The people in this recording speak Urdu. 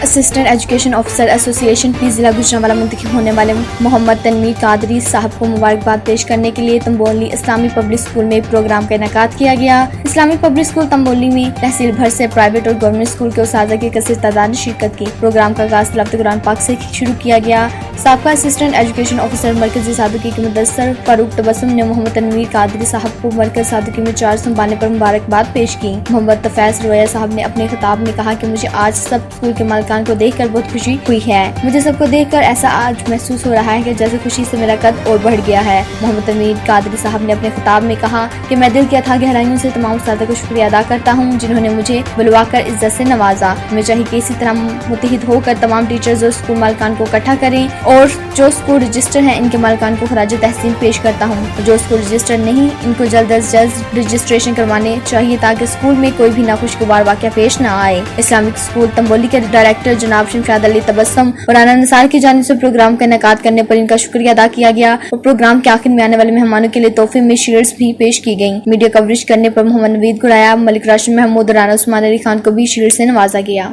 اسسٹنٹ ایجوکیشن آفیسر ایسوسی ایشن پی ضلع گوجرانوالہ منتخب ہونے والے محمد تنویر قادری صاحب کو مبارکباد پیش کرنے کے لیے تنبولی اسلامی پبلک اسکول میں پروگرام کا انعقاد کیا گیا۔ اسلامی پبلک اسکول تنبولی میں تحصیل بھر سے پرائیویٹ اور گورنمنٹ اسکول کے اساتذہ کی کثیر تعداد نے شرکت کی۔ پروگرام کا آغاز تلاوت قرآن پاک سے شروع کیا گیا۔ سابقہ اسسٹنٹ ایجوکیشن آفیسر مرکزی صادقی کے مدثر فاروق تبسم نے محمد تنویر قادری صاحب کو مرکز صادقی میں چارج سنبھالنے پر مبارکباد پیش کی۔ محمد تفیض رویہ صاحب نے اپنے خطاب میں کہا کہ مجھے آج سب اسکول کے مالکان کو دیکھ کر بہت خوشی ہوئی ہے۔ مجھے سب کو دیکھ کر ایسا آج محسوس ہو رہا ہے کہ جیسے خوشی سے میرا قد اور بڑھ گیا ہے۔ محمد تنویر قادری صاحب نے اپنے خطاب میں کہا کہ میں دل کی اتھاہ گہرائیوں سے تمام اساتذہ کو شکریہ ادا کرتا ہوں جنہوں نے مجھے بلوا کر عزت سے نوازا۔ ہمیں چاہیے کہ اسی طرح متحد ہو کر تمام ٹیچرز اور اسکول مالکان کو اکٹھا کریں، اور جو اسکول رجسٹر ہیں ان کے مالکان کو خراج تحسین پیش کرتا ہوں۔ جو اسکول رجسٹر نہیں ان کو جلد از جلد رجسٹریشن کروانے چاہیے تاکہ اسکول میں کوئی بھی ناخوشگوار واقعہ پیش نہ آئے۔ اسلامک اسکول تنبولی کے ڈائریکٹر جناب شمشاد علی تبسم اور رانا نثار کی جانب سے پروگرام کا انعقاد کرنے پر ان کا شکریہ ادا کیا گیا، اور پروگرام کے آخر میں آنے والے مہمانوں کے لیے تحفے میں شیلڈز بھی پیش کی گئیں۔ میڈیا کوریج کرنے پر محمد نوید گڑایا، ملک راشد محمود اور رانا عثمان علی خان کو بھی شیلڈ سے نوازا گیا۔